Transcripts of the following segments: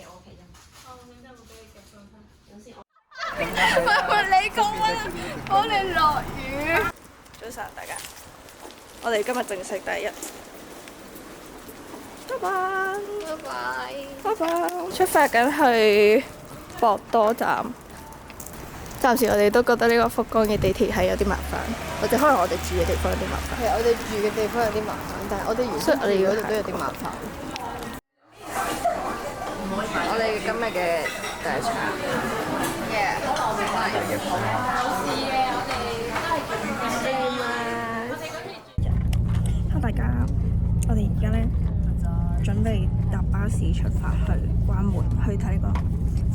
嘅 OK 啫。哦，咁就會俾你夾上身。有時我。喂，你講乜？我哋落雨。早晨大家，我哋今日正式第一日。拜拜。拜拜。拜拜。出發緊去博多站。暫時我哋都覺得呢個福岡嘅地鐵係有啲麻煩，或者可能我哋住嘅地方有啲麻煩。係我哋住嘅地方有啲麻煩，但係我哋原本住嗰度都有啲麻煩。我哋今日嘅第一場。Hello 大家，我哋而家咧準備搭巴士出發去關門，去睇呢個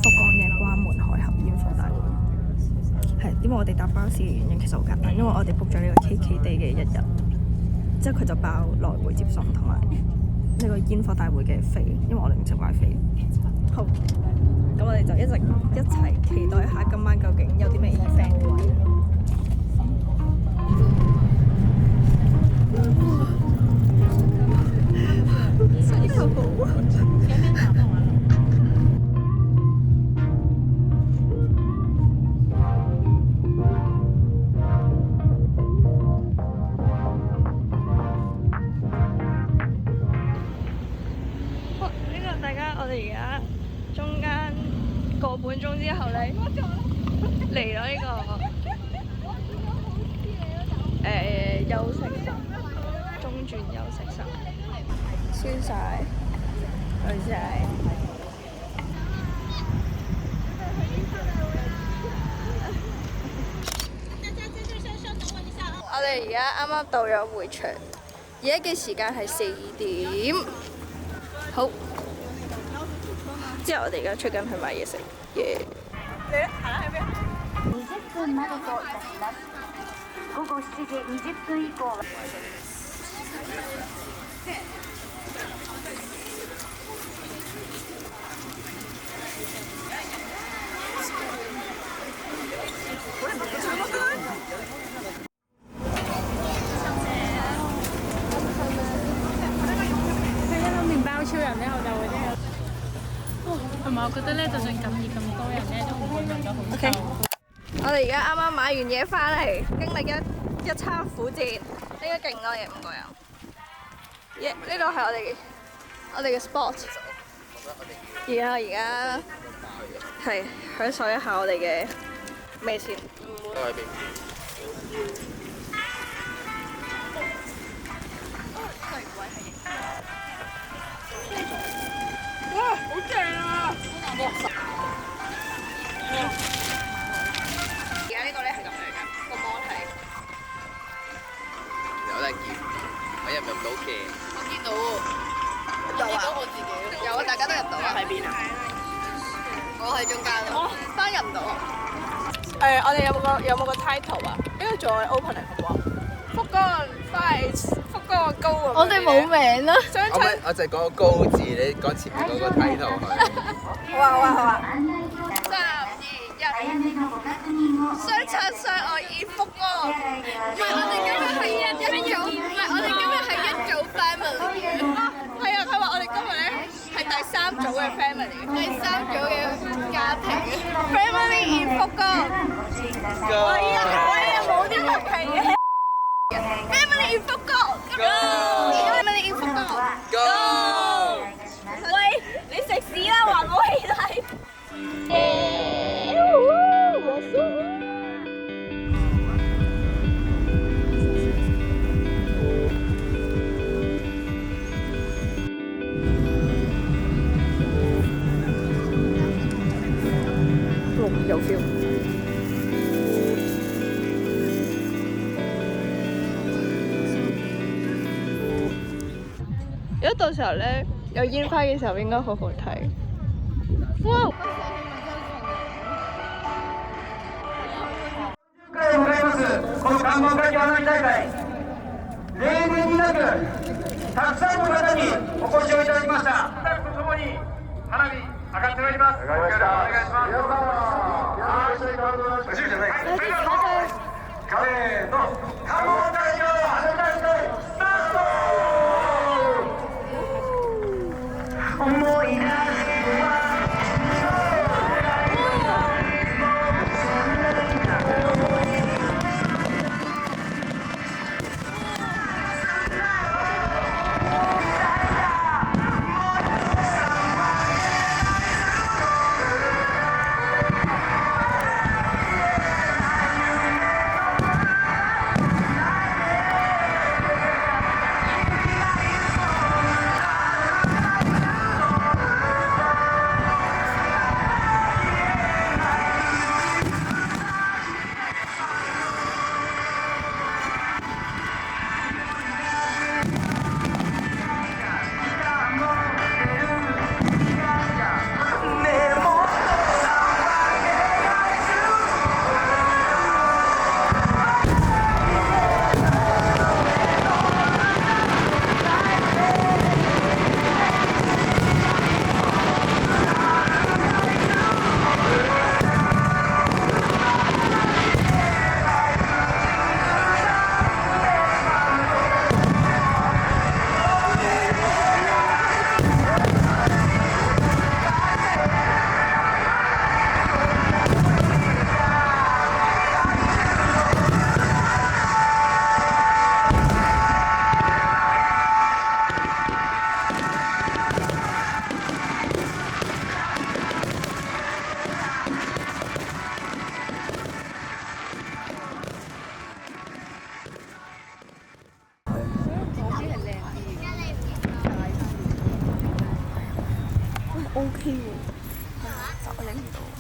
福岡嘅關門海峽煙火大會。係，因為我哋搭巴士嘅原因其實好簡單，因為我哋 book 咗呢個 KKday 嘅一日，之後佢就包來回接送同埋呢個煙火大會嘅飛，因為我哋唔識買飛。好，咁我哋就一齊期待下今晚究竟有啲咩 event。洗頭好。我哋而家中間個半鐘之後咧，嚟咗呢個休息室，中轉休息室，酸晒，佢真係。我哋而家啱啱到咗會場，而家嘅時間係4點。好。之後我哋而家出緊去買嘢食，耶！你咧行啦喺邊？20分までといたします。午後7時20分以降。麵包超人咧，我就會啲。同埋我覺得咧，就算咁熱咁多人咧，都唔會覺得好臭。我哋而家啱啱買完嘢翻嚟，經歷一餐苦戰，應該勁多嘢，5個人。呢度係我哋嘅 spot。而家係享受一下我哋嘅咩先？哇！好正啊！而家呢個咧係咁樣嘅，個芒係有得見，我入唔到嘅。我見到喎，有啊！我自己有啊，大家都入到啊！喺邊啊？我喺中間咯，班入唔到啊！我哋有冇個 title 啊？應該做我哋 opening 好唔好？福岡 fight， 福岡高啊！我哋冇名啦。我就係講個高字，你講前面嗰個睇頭去。好啊！3、2、1，相親相愛已福岡。唔係，我哋今日係一組，唔係我哋今日係一組 family 嘅。係啊，佢話我哋今日咧係第3組嘅 family， 第3組嘅家庭。Family in 福岡。係啊，冇啲默契嘅。Family in 福岡。Family in 福岡。Go！ 喂，你食屎啦，還我起嚟！有 feel。如果到時候咧有煙花嘅時候，應該好好睇。哇！この関門海峡花火大会、例年になくたくさんの方にお越しをいただきました。スタッフとともに花火上がってまいります。お願いします。皆様、はい、じゃない。せーの、関門海峡花火大会スタート。思い出すは早点多。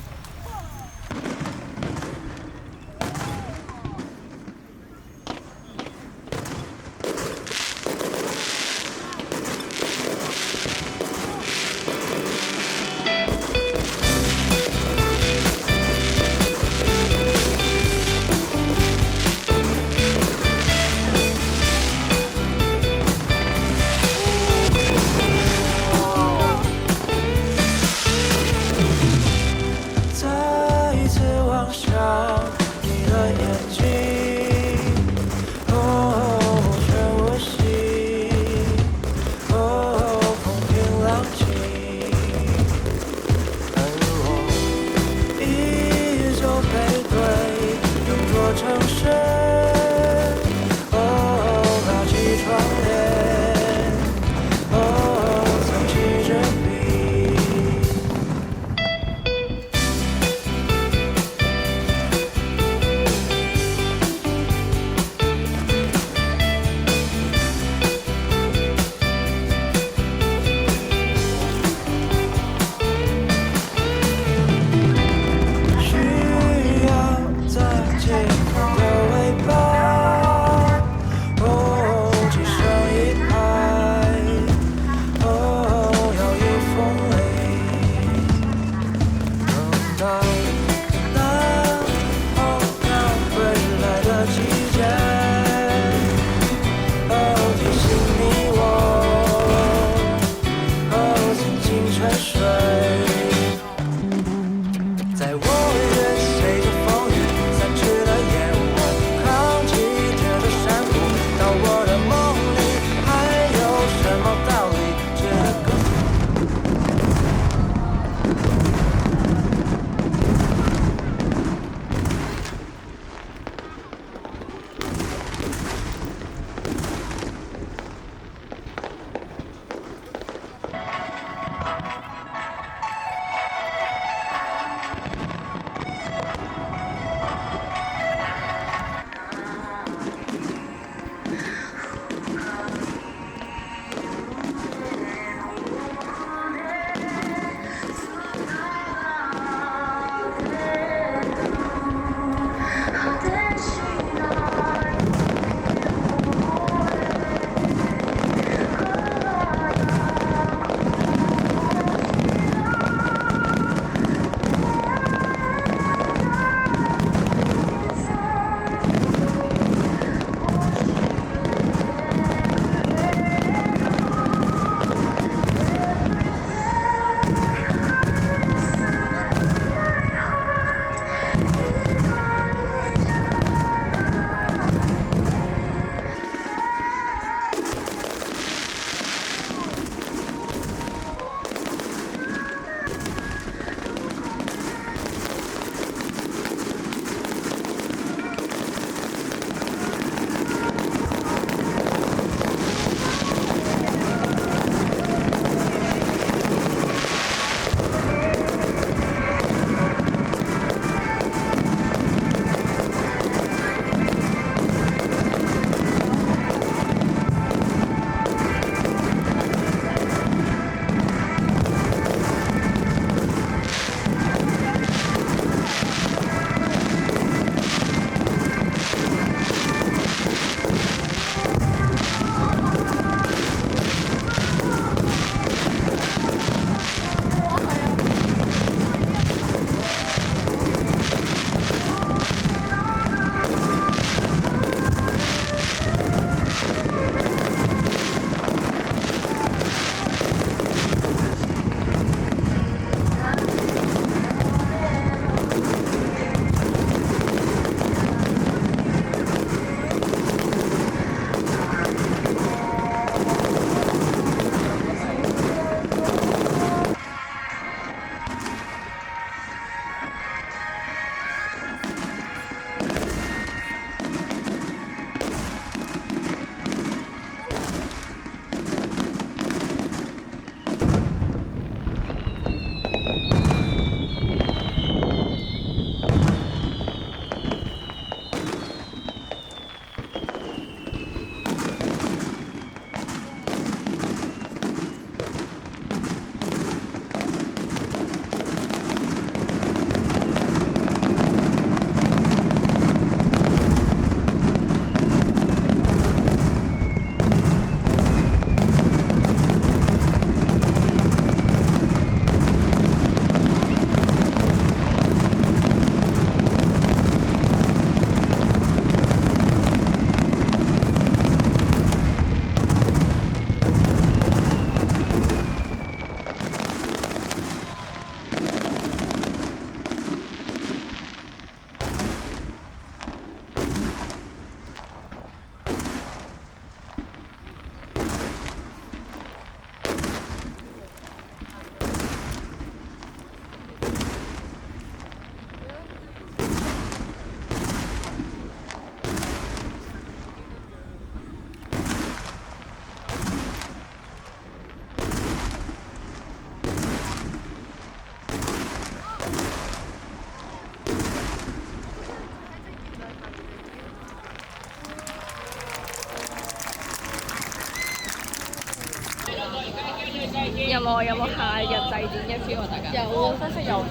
個有冇夏日祭典嘅 feel 啊？大家有啊，西式魷魚啊，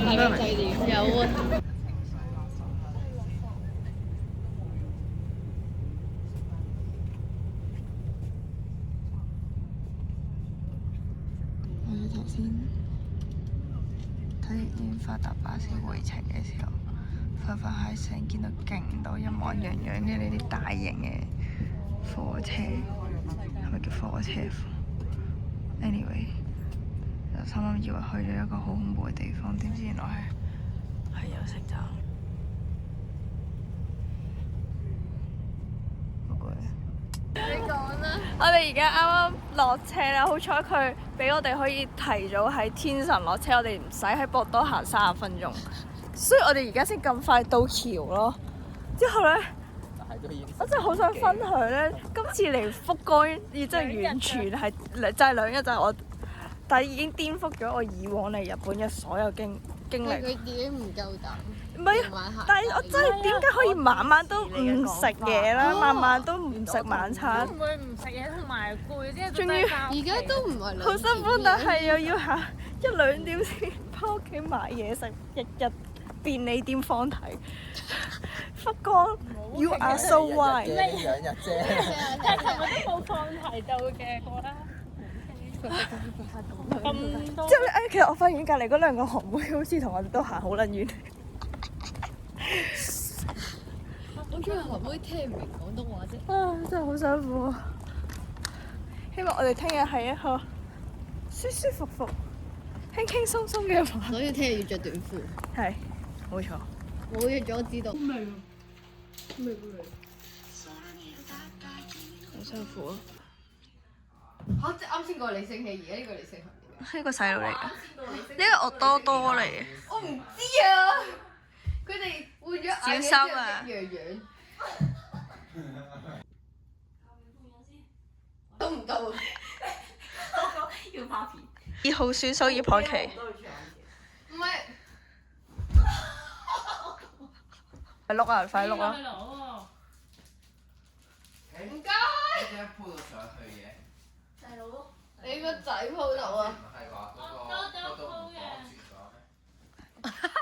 夏日祭典有啊。我哋頭先睇煙花搭巴士回程嘅時候，發喺成見到勁多一模一樣嘅呢啲大型嘅火車，係咪叫火車？Anyway， 就心諗以為去咗一個好恐怖嘅地方，點知原來係有食站。你講啦！我哋而家啱啱落車啦，好彩佢俾我哋可以提早喺天神落車，我哋唔使喺博多行30分鐘，所以我哋而家先咁快到橋咯。之後咧，我真係好想分享咧，今次嚟福岡，亦真係完全係就係2日，就係我，但係已經顛覆咗我以往嚟日本嘅所有經歷。佢自己唔夠膽。唔係，但係我真係點解可以晚晚都唔食嘢啦？晚晚都唔食晚餐。會唔會唔食嘢同埋攰啫？仲要而家都唔係好辛苦，但係又要行1-2點先返屋企買嘢食，日便利店放題。福岡 ，You are so wide。呢2日啫。但係琴日都冇放題到嘅，覺得。咁多。之後咧，其實我發現隔離嗰2個韓妹好似同我哋都行好撚遠。我以為韓妹聽唔明廣東話啫。啊，真係好辛苦啊！希望我哋聽日係一個舒舒服服、輕輕鬆鬆嘅話。所以聽日要着短褲。係，冇錯。冇約咗知道。好辛苦啊！嚇！即係啱先個李勝熙，而家呢個李勝恒點樣？呢個細路嚟嘅，呢個惡多多嚟嘅。我唔知啊！佢哋換咗小心啊！一樣樣。都唔到。要拍片。2號選手葉凱琪。唔係。快碌啊！快碌啊！唔該。點解鋪到上去嘅？細佬，你個仔鋪到啊！唔係話嗰個都唔綁住咗咩？